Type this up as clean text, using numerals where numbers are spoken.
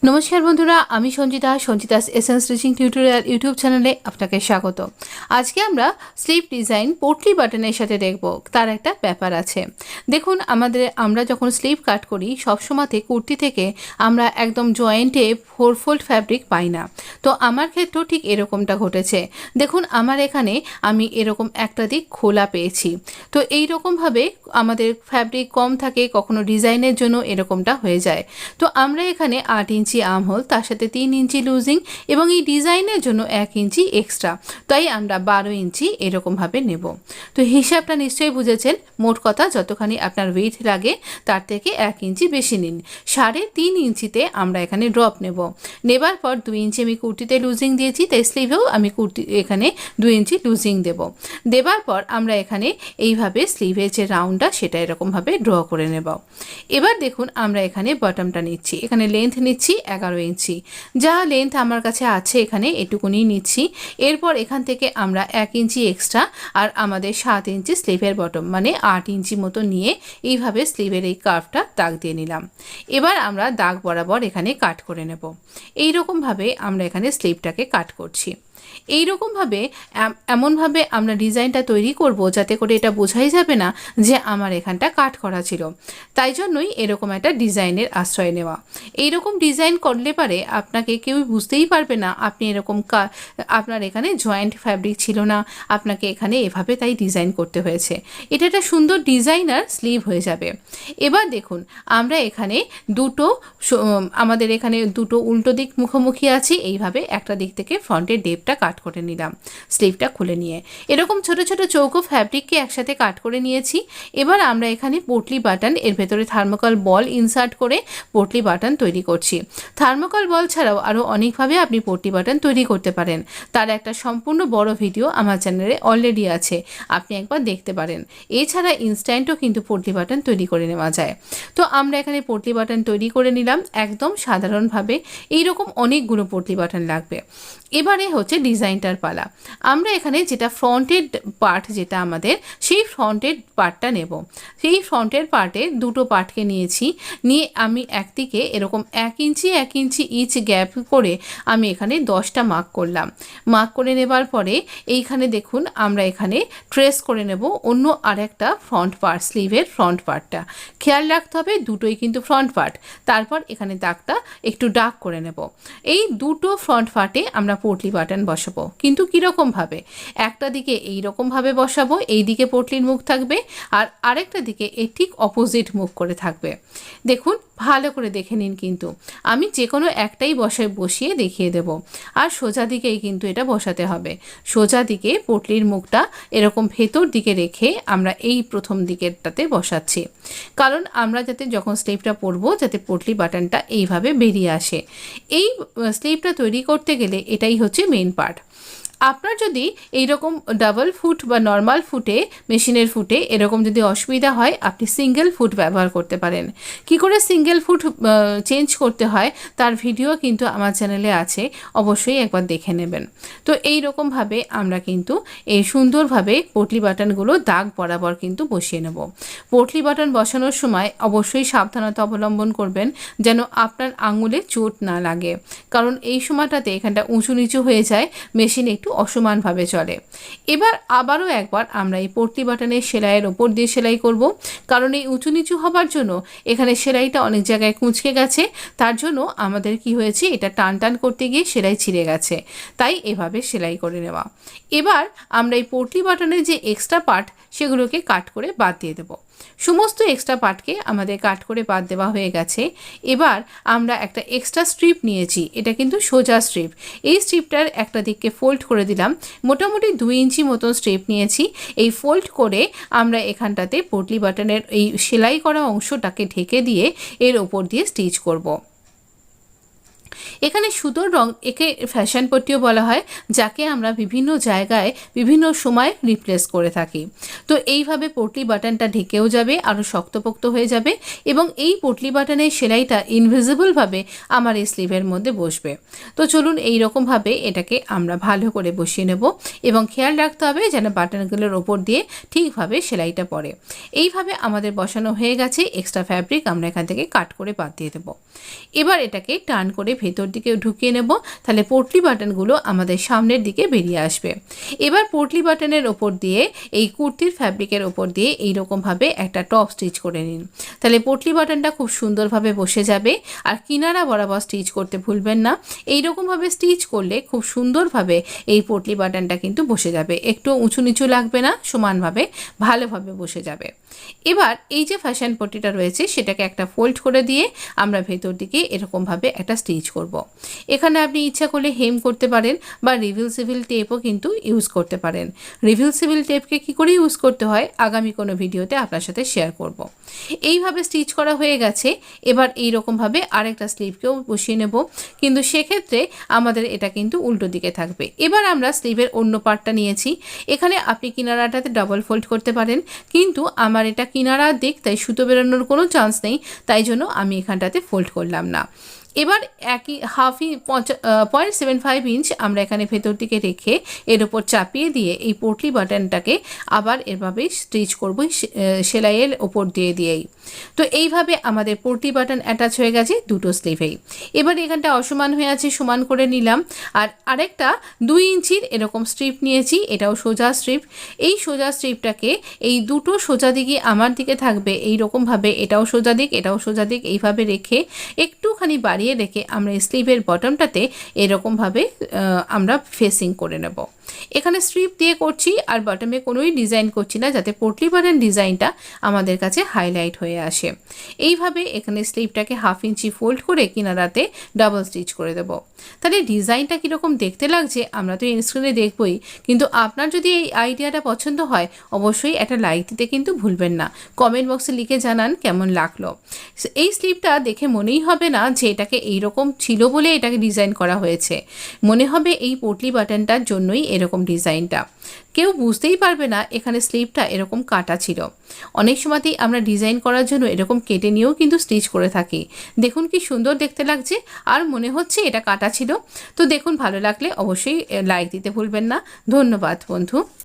নমস্কার বন্ধুরা, আমি Sanchita's essence stitching tutorial YouTube চ্যানেলে আপনাকে স্বাগত। আজকে আমরা স্লিভ ডিজাইন পোটলি বাটনের সাথে দেখব। তার একটা ব্যাপার আছে। দেখুন, আমরা যখন স্লিভ কাট করি সবসময়তে কুর্তি থেকে আমরা একদম জয়েন্টে 4 ফোল্ড ফ্যাব্রিক পাই না। তো আমার ক্ষেত্রেও ঠিক এরকমটা ঘটেছে। দেখুন, আমার এখানে আমি এরকম একটা দিক খোলা পেয়েছি। তো এই রকমভাবে আমাদের ফ্যাব্রিক কম থাকে, কখনো ডিজাইনের জন্য এরকমটা হয়ে যায়। তো আমরা এখানে 8 ইঞ্চি আর্মহোল, তার সাথে 3 ইঞ্চি লুজিং এবং এই ডিজাইনের জন্য 1 ইঞ্চি এক্সট্রা, তাই আমরা 12 ইঞ্চি এরকমভাবে নেব। তো হিসাবটা নিশ্চয়ই বুঝেছেন। মোট কথা, যতখানি আপনার ওয়েট লাগে তার থেকে 1 ইঞ্চি বেশি নিন। 3.5 ইঞ্চিতে আমরা এখানে ড্রপ নেবার পর 2 ইঞ্চি আমি কুর্তিতে লুজিং দিয়েছি, তাই স্লিভেও আমি এখানে 2 ইঞ্চি লুজিং দেবার পর আমরা এখানে এইভাবে স্লিভের যে রাউন্ডটা সেটা এরকমভাবে ড্র করে নেব। এবার দেখুন, আমরা এখানে বটমটা নিচ্ছি, এখানে লেন্থ নিচ্ছি 11 ইঞ্চি। যা লেন্থ আমার কাছে আছে এখানে এটুকুনি নিচ্ছি। এরপর এখান থেকে আমরা 1 ইঞ্চি এক্সট্রা আর আমাদের 7 ইঞ্চি স্লিভের বটম মানে 8 ইঞ্চি মতো নিয়ে এইভাবে স্লিভের এই কার্ভটা দাগ দিয়ে নিলাম। এবার আমরা দাগ বরাবর এখানে কাট করে নেব। এইরকমভাবে আমরা এখানে স্লিভটাকে কাট করছি। এইরকমভাবে এমনভাবে আমরা ডিজাইনটা তৈরি করব যাতে করে এটা বোঝাই যাবে না যে আমার এখানটা কাট করা ছিল। তাই জন্যই এরকম একটা ডিজাইনের আশ্রয় নেওয়া। এইরকম ডিজাইন করলে পারে আপনাকে কেউ বুঝতেই পারবে না আপনি এরকম আপনার এখানে জয়েন্ট ফ্যাব্রিক ছিল না, আপনাকে এখানে এভাবে তাই ডিজাইন করতে হয়েছে। এটা একটা সুন্দর ডিজাইনার স্লিভ হয়ে যাবে। এবার দেখুন, আমরা এখানে আমাদের এখানে দুটো উল্টো দিক মুখোমুখি আছে। এইভাবে একটা দিক থেকে ফ্রন্টের ডেপটা কাট করে নিলাম, স্লিভটা খুলে নিয়ে এরকম ছোট ছোট চৌকো ফ্যাব্রিককে একসাথে কাট করে নিয়েছি। এবার আমরা এখানে পোটলি বাটন, এর ভেতরে থার্মোকল বল ইনসার্ট করে পোটলি বাটন তৈরি করছি। থার্মোকল বল ছাড়াও আরও অনেকভাবে আপনি পোটলি বাটন তৈরি করতে পারেন। তার একটা সম্পূর্ণ বড় ভিডিও আমার চ্যানেলে অলরেডি আছে, আপনি একবার দেখতে পারেন। এছাড়া ইনস্ট্যান্টও কিন্তু পোটলি বাটন তৈরি করে নেওয়া যায়। তো আমরা এখানে পোটলি বাটন তৈরি করে নিলাম একদম সাধারণভাবে। এইরকম অনেকগুলো পোটলি বাটন লাগবে। এবারে হচ্ছে ডিজাইনটার পালা। আমরা এখানে যেটা ফ্রন্টের পার্ট, যেটা আমাদের সেই ফ্রন্টের পার্টটা নেব। সেই ফ্রন্টের পার্টে দুটো পার্টকে নিয়ে আমি একদিকে এরকম 1 ইঞ্চি ইচ গ্যাপ করে আমি এখানে 10টা মার্ক করলাম। মার্ক করে নেবার পরে এইখানে দেখুন, আমরা এখানে ট্রেস করে নেব অন্য আরেকটা ফ্রন্ট পার্ট, স্লিভের ফ্রন্ট পার্টটা। খেয়াল রাখতে হবে দুটোই কিন্তু ফ্রন্ট পার্ট। তারপর এখানে দাগটা একটু ডার্ক করে নেব। এই দুটো ফ্রন্ট পার্টে আমরা পোটলি বাটন বসাবো, কিন্তু কীরকমভাবে? একটা দিকে এইরকমভাবে বসাবো, এই দিকে পোটলির মুখ থাকবে, আর আরেকটা দিকে এই ঠিক অপোজিট মুখ করে থাকবে। দেখুন, ভালো করে দেখে নিন, কিন্তু আমি যে কোনো একটাই বসিয়ে দেখিয়ে দেব। আর সোজা দিকেই কিন্তু এটা বসাতে হবে। সোজা দিকে পোটলির মুখটা এরকম ভেতর দিকে রেখে আমরা এই প্রথম দিকেরটাতে বসাচ্ছি, কারণ আমরা যাতে যখন স্লিভটা পরবো যাতে পোটলি বাটনটা এইভাবে বেরিয়ে আসে। এই স্লিভটা তৈরি করতে গেলে এটাই হচ্ছে মেন পার্ট। আপনার যদি এইরকম ডাবল ফুট বা নর্মাল ফুটে, মেশিনের ফুটে এরকম যদি অসুবিধা হয়, আপনি সিঙ্গেল ফুট ব্যবহার করতে পারেন। কি করে সিঙ্গেল ফুট চেঞ্জ করতে হয় তার ভিডিও কিন্তু আমার চ্যানেলে আছে, অবশ্যই একবার দেখে নেবেন। তো এই রকমভাবে আমরা কিন্তু এই সুন্দরভাবে পোটলি বাটনগুলো দাগ বরাবর কিন্তু বসিয়ে নেব। পোটলি বাটন বসানোর সময় অবশ্যই সাবধানতা অবলম্বন করবেন যেন আপনার আঙুলে চোট না লাগে, কারণ এই সময়টাতে এখানটা উঁচু নিচু হয়ে যায়, মেশিন একটু অসমানভাবে চলে। এবার আবারও একবার আমরা এই পোটলি বাটনের সেলাইয়ের ওপর দিয়ে সেলাই করব, কারণ এই উঁচু নিচু হবার জন্য এখানে সেলাইটা অনেক জায়গায় কুঁচকে গেছে। তার জন্য আমাদের কি হয়েছে, এটা টান টান করতে গিয়ে সেলাই ছিঁড়ে গেছে, তাই এভাবে সেলাই করে নেওয়া। এবার আমরা এই পোটলি বাটনের যে এক্সট্রা পার্ট সেগুলোকে কাট করে বাদ দিয়ে দেব। সমস্ত এক্সট্রা পার্টকে আমাদের কাট করে বাদ দেওয়া হয়ে গেছে। এবার আমরা একটা এক্সট্রা স্ট্রিপ নিয়েছি, এটা কিন্তু সোজা স্ট্রিপ। এই স্ট্রিপটার একটা দিককে ফোল্ড করে দিলাম, মোটামুটি 2 ইঞ্চি মতন স্ট্রিপ নিয়েছি। এই ফোল্ড করে আমরা এখানটাতে পোটলি বাটনের এই সেলাই করা অংশটাকে ঢেকে দিয়ে এর ওপর দিয়ে স্টিচ করব। এখানে সুতোর রং একে ফ্যাশন পট্টিও বলা হয়, যাকে আমরা বিভিন্ন জায়গায় বিভিন্ন সময় রিপ্লেস করে থাকি। তো এইভাবে পটলি বাটনটা ঢেকেও যাবে, আরও শক্তপোক্ত হয়ে যাবে এবং এই পটলি বাটনের সেলাইটা ইনভিজিবলভাবে আমার এই স্লিভের মধ্যে বসবে। তো চলুন এই রকমভাবে এটাকে আমরা ভালো করে বসিয়ে নেব এবং খেয়াল রাখতে হবে যেন বাটনগুলোর ওপর দিয়ে ঠিকভাবে সেলাইটা পড়ে। এইভাবে আমাদের বসানো হয়ে গেছে। এক্সট্রা ফ্যাব্রিক আমরা এখান থেকে কাট করে বাদ দিয়ে দেবো। এবার এটাকে টার্ন করে ভেতর দিকে ঢুকিয়ে নেব, তাহলে পটলি বাটনগুলো আমাদের সামনের দিকে বেরিয়ে আসবে। এবার পটলি বাটনের ওপর দিয়ে এই কুর্তির ফ্যাব্রিকের ওপর দিয়ে এইরকমভাবে একটা টপ স্টিচ করে নিন, তাহলে পটলি বাটনটা খুব সুন্দরভাবে বসে যাবে। আর কিনারা বরাবর স্টিচ করতে ভুলবেন না, এইরকমভাবে স্টিচ করলে খুব সুন্দরভাবে এই পটলি বাটনটা কিন্তু বসে যাবে, একটু উঁচু নিচু লাগবে না, সমানভাবে ভালোভাবে বসে যাবে। এবার এই যে ফ্যাশন পট্টিটা রয়েছে সেটাকে একটা ফোল্ড করে দিয়ে আমরা ভেতর দিকে এরকমভাবে একটা স্টিচ করব। এখানে আপনি ইচ্ছা করলে হেম করতে পারেন বা রিভিলসিবল টেপও কিন্তু ইউজ করতে পারেন। রিভিলসিবল টেপকে কী করে ইউজ করতে হয় আগামী কোনো ভিডিওতে আপনার সাথে শেয়ার করব। এইভাবে স্টিচ করা হয়ে গেছে। এবার এইরকমভাবে আরেকটা স্লিভকেও বসিয়ে নেব, কিন্তু সেক্ষেত্রে আমাদের এটা কিন্তু উল্টো দিকে থাকবে। এবার আমরা স্লিভের অন্য পার্টটা নিয়েছি, এখানে আপনি কিনারাটাতে ডাবল ফোল্ড করতে পারেন, কিন্তু আমার এটা কিনারা দিক, তাই সুতো বেরোনোর কোনো চান্স নেই, তাই জন্য আমি এখানটাতে ফোল্ড করলাম না। এবার একই 0.75 ইঞ্চ আমরা এখানে ভেতর দিকে রেখে এর ওপর চাপিয়ে দিয়ে এই পটলি বাটনটাকে আবার এভাবেই স্টিচ করব সেলাইয়ের ওপর দিয়েই। তো এইভাবে আমাদের পটলি বাটন অ্যাটাচ হয়ে গেছে দুটো স্লিভেই। এবার এখানটা অসমান হয়ে আছে, সমান করে নিলাম। আর আরেকটা 2 ইঞ্চির এরকম স্ট্রিপ নিয়েছি, এটাও সোজা স্ট্রিপ। এই সোজা স্ট্রিপটাকে এই দুটো সোজা দিকই আমার দিকে থাকবে এইরকমভাবে, এটাও সোজা দিক এটাও সোজা দিক, এইভাবে রেখে একটুখানি বাড়িয়ে রেখে আমরা স্লিভের বটমটাতে এরকমভাবে আমরা ফেসিং করে নেব। এখানে স্ট্রিপ দিয়ে করছি আর বটমে কোনোই ডিজাইন করছি না, যাতে পটলি বাটন ডিজাইনটা আমাদের কাছে হাইলাইট হয়ে আসে। এইভাবে এখানে স্লিভটাকে 1/2 ইঞ্চি ফোল্ড করে কিনারাতে ডাবল স্টিচ করে দেব। তাহলে ডিজাইনটা কীরকম দেখতে লাগছে আমরা তো স্ক্রিনে দেখবই, কিন্তু আপনার যদি এই আইডিয়াটা পছন্দ হয় অবশ্যই একটা লাইক দিতে কিন্তু ভুলবেন না। কমেন্ট বক্সে লিখে জানান কেমন লাগলো। এই স্লিভটা দেখে মনেই হবে না যে এটাকে এইরকম ছিল বলে এটাকে ডিজাইন করা হয়েছে, মনে হবে এই পটলি বাটনটার জন্যই এরকম ডিজাইনটা। কেউ বুঝতেই পারবে না এখানে স্লিভটা এরকম কাটা ছিল। অনেক সময়তেই আমরা ডিজাইন করার জন্য এরকম কেটে নিয়েও কিন্তু স্টিচ করে থাকি। দেখুন কি সুন্দর দেখতে লাগছে, আর মনে হচ্ছে এটা কাটা ছিল। তো দেখুন, ভালো লাগলে অবশ্যই লাইক দিতে ভুলবেন না। ধন্যবাদ বন্ধু।